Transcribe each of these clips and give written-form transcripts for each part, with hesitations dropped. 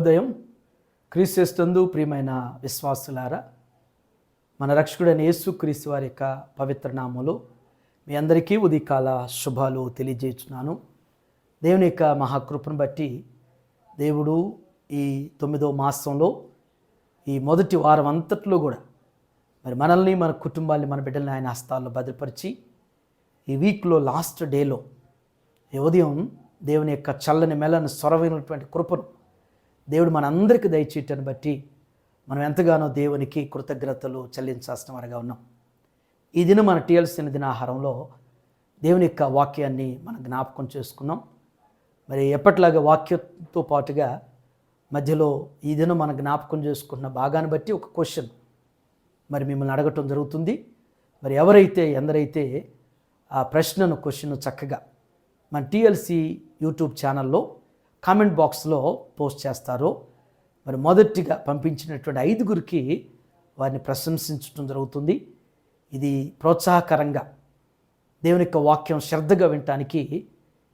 శుభోదయం. క్రీస్తునందు ప్రియమైన విశ్వాసులారా, మన రక్షకుడైన యేసుక్రీస్తు వారి యొక్క పవిత్ర నామములో మీ అందరికీ ఉదయకాల శుభాలు తెలియజేస్తున్నాను. దేవుని యొక్క మహాకృపను బట్టి దేవుడు ఈ 9వ మాసంలో ఈ మొదటి వారం అంతట్లో కూడా మరి మనల్ని, మన కుటుంబాన్ని, మన బిడ్డల్ని ఆయన హస్తాల్లో భద్రపరిచి ఈ వీక్లో లాస్ట్ డేలో ఈ ఉదయం దేవుని యొక్క చల్లని మెల్లని స్వరమైనటువంటి కృపను దేవుడు మనందరికీ దయచేయటాన్ని బట్టి మనం ఎంతగానో దేవునికి కృతజ్ఞతలు చెల్లించాల్సిన వారిగా ఉన్నాం. ఈ దినం మన టీఎల్సీ దినాహారంలో దేవుని యొక్క వాక్యాన్ని మనం జ్ఞాపకం చేసుకున్నాం. మరి ఎప్పటిలాగా వాక్యంతో పాటుగా మధ్యలో ఈ దినం మనం జ్ఞాపకం చేసుకున్న భాగాన్ని బట్టి ఒక క్వశ్చన్ మరి మిమ్మల్ని అడగటం జరుగుతుంది. మరి ఎందరైతే ఆ ప్రశ్నను క్వశ్చన్ చక్కగా మన టీఎల్సీ యూట్యూబ్ ఛానల్లో కామెంట్ బాక్స్లో పోస్ట్ చేస్తారో మరి మొదటిగా పంపించినటువంటి 5గురికి వారిని ప్రశంసించడం జరుగుతుంది. ఇది ప్రోత్సాహకరంగా దేవుని యొక్క వాక్యం శ్రద్ధగా వినటానికి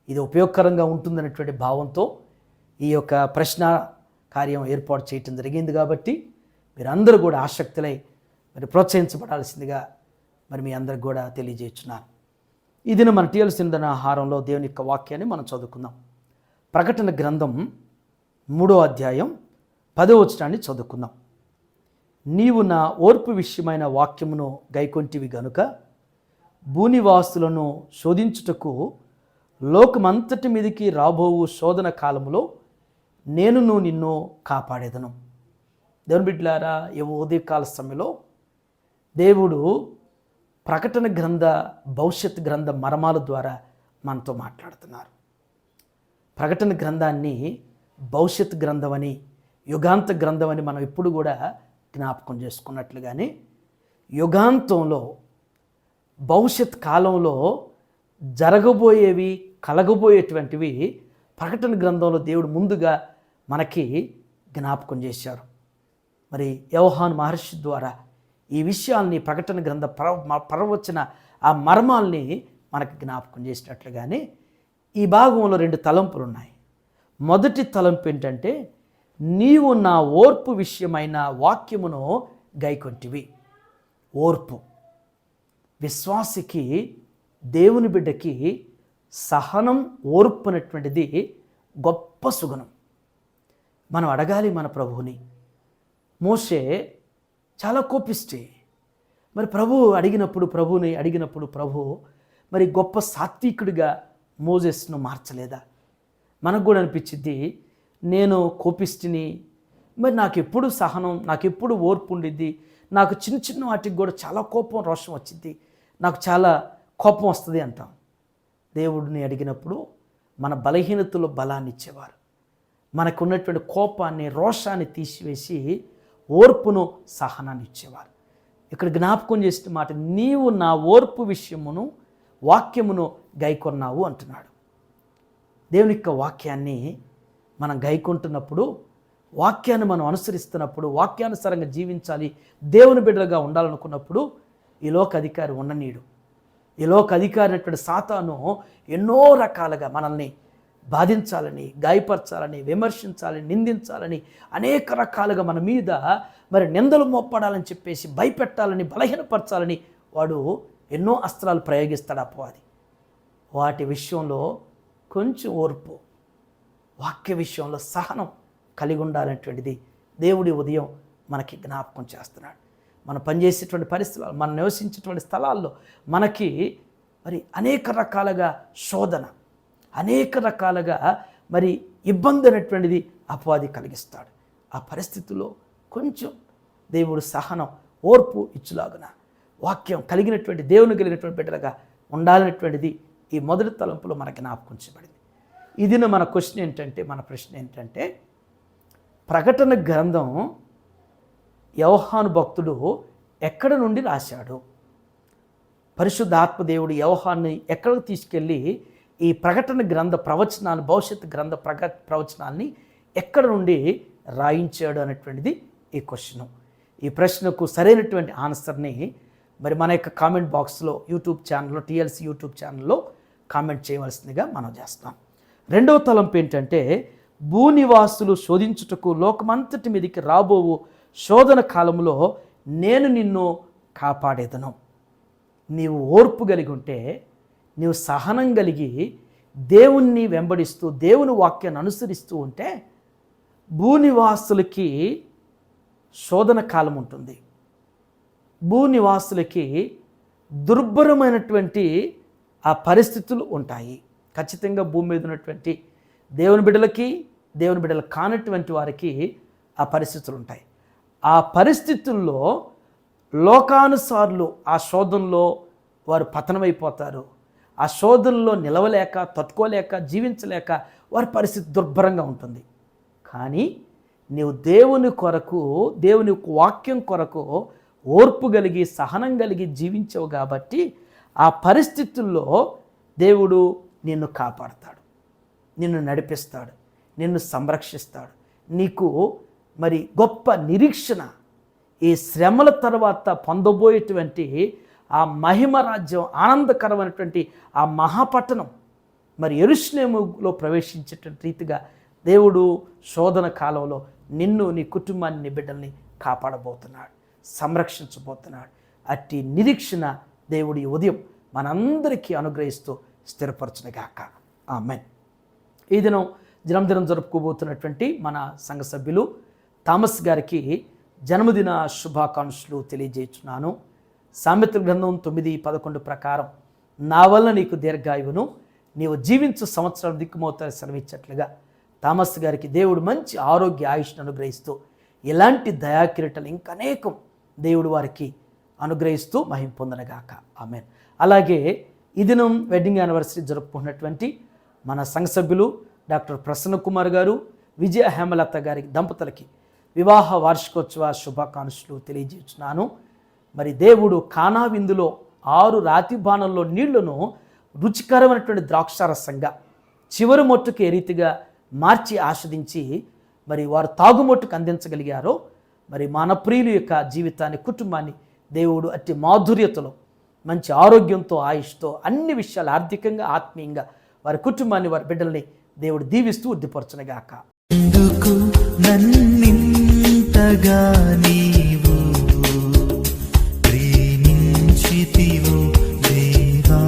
ఇది ఉపయోగకరంగా ఉంటుందనేటువంటి భావంతో ఈ యొక్క ప్రశ్న కార్యం ఏర్పాటు చేయటం జరిగింది. కాబట్టి మీరందరూ కూడా ఆసక్తులై మరి ప్రోత్సహించబడాల్సిందిగా మరి మీ అందరికి కూడా తెలియజేస్తున్నాను. ఈ దినం మన టీఎల్సీ ఆహారంలో దేవుని యొక్క వాక్యాన్ని మనం చదువుకుందాం. ప్రకటన గ్రంథం 3వ అధ్యాయం 10వ వచనాన్ని చదువుకుందాం. నీవు నా ఓర్పు విషయమైన వాక్యమును గైకొంటివి గనుక భూనివాసులను శోధించుటకు లోకమంతటి మీదికి రాబోవు శోధన కాలములో నేను నిన్ను కాపాడేదను. దేవుని బిడ్డలారా, ఈ ఉదయకాల సమయంలో దేవుడు ప్రకటన గ్రంథ భవిష్యత్ గ్రంథ మర్మాల ద్వారా మనతో మాట్లాడుతున్నారు. ప్రకటన గ్రంథాన్ని భవిష్యత్ గ్రంథమని, యుగాంత గ్రంథమని మనం ఎప్పుడు కూడా జ్ఞాపకం చేసుకున్నట్లుగానే యుగాంతంలో భవిష్యత్ కాలంలో జరగబోయేవి, కలగబోయేటువంటివి ప్రకటన గ్రంథంలో దేవుడు ముందుగా మనకి జ్ఞాపకం చేశారు. మరి యోహాను మహర్షి ద్వారా ఈ విషయాల్ని ప్రకటన గ్రంథ ప్రవచన ఆ మర్మాల్ని మనకు జ్ఞాపకం చేసినట్లుగానే ఈ భాగంలో 2 తలంపులు ఉన్నాయి. మొదటి తలంపు ఏంటంటే, నీవు నా ఓర్పు విషయమైన వాక్యమును గైకొంటివి. ఓర్పు విశ్వాసికి, దేవుని బిడ్డకి సహనం, ఓర్పు అనేటువంటిది గొప్ప సుగుణం. మనం అడగాలి మన ప్రభువుని. మోషే చాలా కోపిష్టి. మరి ప్రభువుని అడిగినప్పుడు ప్రభు మరి గొప్ప సాత్వికుడిగా మోజెస్ను మార్చలేదా? మనకు కూడా అనిపించింది, నేను కోపిష్టిని, మరి నాకెప్పుడు సహనం, నాకెప్పుడు ఓర్పు ఉండిద్ది, నాకు చిన్న చిన్న వాటికి కూడా చాలా కోపం, రోషం వచ్చింది, నాకు చాలా కోపం వస్తుంది అంటాం. దేవుడిని అడిగినప్పుడు మన బలహీనతలో బలాన్ని ఇచ్చేవారు. మనకు ఉన్నటువంటి కోపాన్ని, రోషాన్ని తీసివేసి ఓర్పును, సహనాన్ని ఇచ్చేవారు. ఇక్కడ జ్ఞాపకం చేసిన మాట, నీవు నా ఓర్పు విషయమును వాక్యమును గైకొన్నావు అంటున్నాడు. దేవుని యొక్క వాక్యాన్ని మనం గైకొంటున్నప్పుడు, వాక్యాన్ని మనం అనుసరిస్తున్నప్పుడు, వాక్యానుసారంగా జీవించాలి, దేవుని బిడ్డలుగా ఉండాలనుకున్నప్పుడు ఈ లోక అధికారి ఉండనీడు. ఈ లోక అధికారి అయినటువంటి సాతాను ఎన్నో రకాలుగా మనల్ని బాధించాలని, గాయపరచాలని, విమర్శించాలని, నిందించాలని, అనేక రకాలుగా మన మీద మరి నిందలు మోపడాలని చెప్పేసి భయపెట్టాలని, బలహీనపరచాలని వాడు ఎన్నో అస్త్రాలు ప్రయోగిస్తాడు అపవాది. వాటి విషయంలో కొంచెం ఓర్పు, వాక్య విషయంలో సహనం కలిగి ఉండాలనేటువంటిది దేవుడి ఉదయం మనకి జ్ఞాపకం చేస్తున్నాడు. మనం పనిచేసేటువంటి పరిస్థితులు, మనం నివసించేటువంటి స్థలాల్లో మనకి మరి అనేక రకాలుగా శోధన, అనేక రకాలుగా మరి ఇబ్బంది అనేటువంటిది అపవాది కలిగిస్తాడు. ఆ పరిస్థితుల్లో కొంచెం దేవుడు సహనం, ఓర్పు ఇచ్చులాగున వాక్యం కలిగినటువంటి, దేవుని కలిగినటువంటి బిడ్డలుగా ఉండాలనేటువంటిది ఈ మొదటి తలంపులో మనకి జ్ఞాపకం చేయబడింది. ఇది మన క్వశ్చన్ ఏంటంటే, మన ప్రశ్న ఏంటంటే, ప్రకటన గ్రంథం యోహాను భక్తుడు ఎక్కడ నుండి రాశాడు? పరిశుద్ధాత్మ దేవుడు యోహాన్ని ఎక్కడికి తీసుకెళ్ళి ఈ ప్రకటన గ్రంథ ప్రవచనాలు, భవిష్యత్ గ్రంథ ప్రవచనాల్ని ఎక్కడ నుండి రాయించాడు అనేటువంటిది ఈ క్వశ్చను. ఈ ప్రశ్నకు సరైనటువంటి ఆన్సర్ని మరి మన యొక్క కామెంట్ బాక్స్లో యూట్యూబ్ ఛానల్లో, టీఎల్సీ యూట్యూబ్ ఛానల్లో కామెంట్ చేయవలసిందిగా మనం చేస్తాం. రెండవ తలంపు ఏంటంటే, భూనివాసులు శోధించుటకు లోకమంతటి మీదకి రాబోవు శోధన కాలంలో నేను నిన్ను కాపాడేదను. నీవు ఓర్పు కలిగి ఉంటే, నీవు సహనం కలిగి దేవుణ్ణి వెంబడిస్తూ దేవుని వాక్యాన్ని అనుసరిస్తూ ఉంటే భూనివాసులకి శోధన కాలం ఉంటుంది. భూనివాసులకి దుర్భరమైనటువంటి ఆ పరిస్థితులు ఉంటాయి. ఖచ్చితంగా భూమి మీద ఉన్నటువంటి దేవుని బిడ్డలకి, దేవుని బిడ్డలు కానటువంటి వారికి ఆ పరిస్థితులు ఉంటాయి. ఆ పరిస్థితుల్లో లోకానుసారులు ఆ శోధనలో వారు పతనమైపోతారు. ఆ శోధనలో నిలవలేక, తట్టుకోలేక, జీవించలేక వారి పరిస్థితి దుర్భరంగా ఉంటుంది. కానీ నీవు దేవుని కొరకు, దేవుని వాక్యం కొరకు ఓర్పు కలిగి, సహనం కలిగి జీవించవు కాబట్టి ఆ పరిస్థితుల్లో దేవుడు నిన్ను కాపాడతాడు, నిన్ను నడిపిస్తాడు, నిన్ను సంరక్షిస్తాడు. నీకు మరి గొప్ప నిరీక్షణ, ఈ శ్రమల తర్వాత పొందబోయేటువంటి ఆ మహిమ రాజ్యం, ఆనందకరమైనటువంటి ఆ మహాపట్టణం, మరి యెరూషలేములో ప్రవేశించేటువంటి రీతిగా దేవుడు శోధన కాలంలో నిన్ను, నీ కుటుంబాన్ని, నీ బిడ్డల్ని కాపాడబోతున్నాడు, సంరక్షించబోతున్నాడు. అట్టి నిరీక్షణ దేవుడు ఈ ఉదయం మనందరికీ అనుగ్రహిస్తూ స్థిరపరచునుగాక. ఆమేన్. ఈ దినం జన్మదినం జరుపుకోబోతున్నటువంటి మన సంఘ సభ్యులు థామస్ గారికి జన్మదిన శుభాకాంక్షలు తెలియజేస్తున్నాను. సామెతల గ్రంథం 9:11 ప్రకారం నా వల్ల నీకు దీర్ఘాయువును, నీవు జీవించు సంవత్సరం దిక్కుమవుతారు సెలవిచ్చట్లుగా థామస్ గారికి దేవుడు మంచి ఆరోగ్య ఆయుష్ను అనుగ్రహిస్తూ ఇలాంటి దయాకిరీటలు ఇంకా అనేకం దేవుడు వారికి అనుగ్రహిస్తూ మహిమ పొందనగాక. ఆమేన్. అలాగే ఈ దినం వెడ్డింగ్ యానివర్సరీ జరుపుకున్నటువంటి మన సంఘ సభ్యులు డాక్టర్ ప్రసన్న కుమార్ గారు, విజయ హేమలత గారి దంపతులకి వివాహ వార్షికోత్సవ శుభాకాంక్షలు తెలియజేస్తున్నాను. మరి దేవుడు కానా విందులో 6 రాతి బాణంలో నీళ్లను రుచికరమైనటువంటి ద్రాక్షారసంగా చివరి మొట్టుకు ఏ రీతిగా మార్చి ఆస్వాదించి మరి వారు తాగుమొట్టుకు అందించగలిగారో, మరి మన ప్రియుల యొక్క జీవితాన్ని, కుటుంబాన్ని దేవుడు అట్టి మాధుర్యతలో, మంచి ఆరోగ్యంతో, ఆయుష్తో, అన్ని విషయాలు ఆర్థికంగా, ఆత్మీయంగా వారి కుటుంబాన్ని, వారి బిడ్డల్ని దేవుడు దీవిస్తూ వృద్ధిపరచునుగాక. ఎందుకు నన్నింతగా నీవు ప్రేమించితివో దేవా,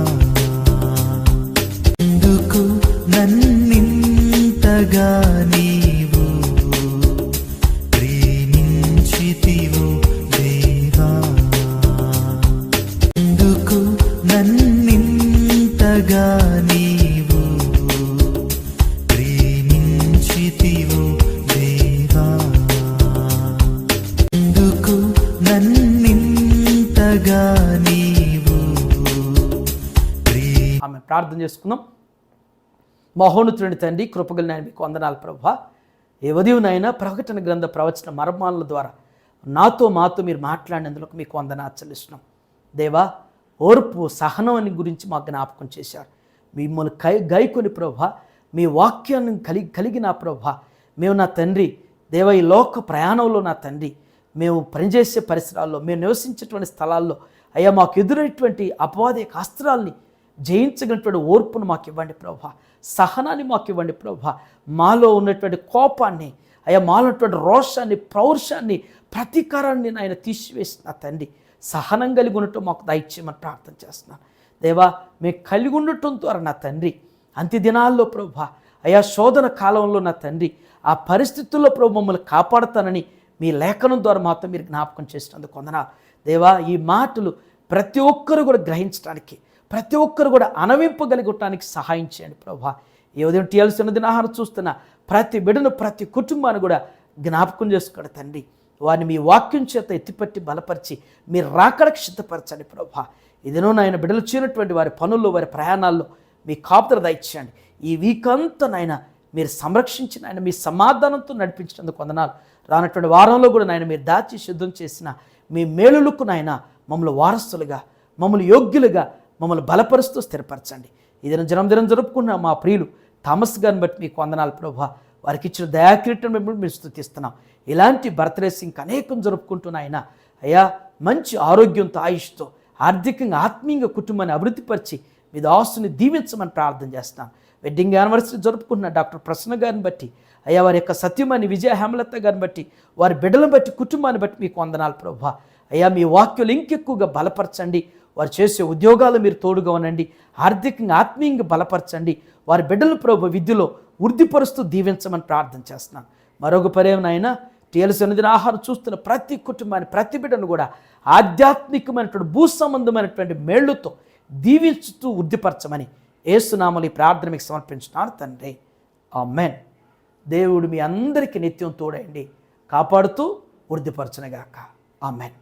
ఎందుకు నన్నింతగా నీవు ప్రేమించితివో దేవా, ఎందుకు నన్నింతగా నీవు ప్రేమించితివో దేవా, ఎందుకు నన్నింతగా నీవు ఆమె ప్రార్థన చేసుకుందాం. మహోన్నతుని తండ్రి, కృపగల నాయన, మీకు వందనాలు ప్రభువా. ఏ ఉదయం నాయన ప్రకటన గ్రంథ ప్రవచన మర్మాల ద్వారా నాతో మాతో మీరు మాట్లాడినందుకు మీకు వందనాలు చెల్లిస్తున్నాం. దేవా, ఓర్పు, సహనం అని గురించి మాకు జ్ఞాపకం చేశారు. మిమ్మల్ని గైకొని ప్రభువా, మీ వాక్యాన్ని కలిగిన ప్రభువా, మేము నా తండ్రి దేవ ఈ లోక ప్రయాణంలో నా తండ్రి, మేము పనిచేసే పరిసరాల్లో, మేము నివసించేటువంటి స్థలాల్లో అయ్యా మాకు ఎదురైనటువంటి అపవాది అస్త్రాల్ని జయించగలిగినటువంటి ఓర్పును మాకు ఇవ్వండి ప్రభువా, సహనాన్ని మాకు ఇవ్వండి ప్రభువా. మాలో ఉన్నటువంటి కోపాన్ని, అయ్యా మాలో ఉన్నటువంటి రోషాన్ని, పౌరుషాన్ని, ప్రతీకారాన్ని ఆయన తీసివేసిన తండ్రి, సహనం కలిగి ఉండటం మాకు దయచేయమని ప్రార్థన చేస్తున్నాను. దేవా, మేము కలిగి ఉండటం ద్వారా నా తండ్రి అంత్య దినాల్లో ప్రభువా, అయ్యా శోధన కాలంలో నా తండ్రి ఆ పరిస్థితుల్లో ప్రభు మమ్మల్ని కాపాడుతానని మీ లేఖనం ద్వారా మాతో మీరు జ్ఞాపకం చేసినందుకు వందనాలు. దేవా, ఈ మాటలు ప్రతి ఒక్కరు కూడా గ్రహించడానికి, ప్రతి ఒక్కరు కూడా అనవింపగలిగటానికి సహాయం చేయండి ప్రభువా. ఈ ఉదయం టీఎల్సీ దినాహారం చూస్తున్న ప్రతి బిడ్డను, ప్రతి కుటుంబాన్ని కూడా జ్ఞాపకం చేసుకోండి తండ్రి. వారిని మీ వాక్యం చేత ఎత్తిపట్టి బలపరిచి మీరు రాకడకు సిద్ధపరచండి ప్రభువా. ఇదేనో నాయన బిడ్డలు చేయనటువంటి వారి పనుల్లో, వారి ప్రయాణాల్లో మీ కాపుదల దయచేయండి. ఈ వీక్ అంతా నాయన మీరు సంరక్షించిన ఆయన మీ సమాధానంతో నడిపించినందుకు వందనాలు. రానటువంటి వారంలో కూడా నాయన మీరు దాచి సిద్ధం చేసిన మీ మేలులకు నాయన మమ్మల్ని వారసులుగా, మమ్మల్ని యోగ్యులుగా, మమ్మల్ని బలపరుస్తూ స్థిరపరచండి. ఇదిన జన్మదినం జరుపుకున్న మా ప్రియులు థామస్ గారిని బట్టి మీకు వందనాలు ప్రభువా. వారికి ఇచ్చిన దయాకిరీటం మేము స్తుతిస్తున్నాం. ఇలాంటి బర్త్డేస్ ఇంకా అనేకం జరుపుకుంటున్న ఆయన అయ్యా మంచి ఆరోగ్యంతో, ఆయుష్తో, ఆర్థికంగా, ఆత్మీయంగా కుటుంబాన్ని అభివృద్ధిపరిచి మీ దాసుని దీవించమని ప్రార్థన చేస్తున్నాను. వెడ్డింగ్ యానివర్సరీ జరుపుకున్న డాక్టర్ ప్రసన్న గారిని బట్టి, అయ్యా వారి యొక్క సత్యమణి విజయ హేమలత గారిని బట్టి, వారి బిడ్డలను బట్టి, కుటుంబాన్ని బట్టి మీకు వందనాలు ప్రభువా. అయ్యా మీ వాక్యాలు ఇంకెక్కువగా బలపరచండి. వారు చేసే ఉద్యోగాలు మీరు తోడుగా ఉండండి. ఆర్థికంగా ఆత్మీయంగా బలపరచండి. వారి బిడ్డలు ప్రభు విద్యలో వృద్ధిపరుస్తూ దీవించమని ప్రార్థన చేస్తున్నాను. మరొక పర్యాయనైనా టీఎల్సీ అనేది ఆహారం చూస్తున్న ప్రతి కుటుంబాన్ని, ప్రతి బిడ్డను కూడా ఆధ్యాత్మికమైనటువంటి భూ సంబంధమైనటువంటి మేళ్లతో దీవించుతూ వృద్ధిపరచమని యేసునామములో ఈ ప్రార్థన మీకు సమర్పించున్నాను తండ్రి. ఆమేన్. దేవుడు మీ అందరికీ నిత్యం తోడండి, కాపాడుతూ వృద్ధిపరచునుగాక. ఆమేన్.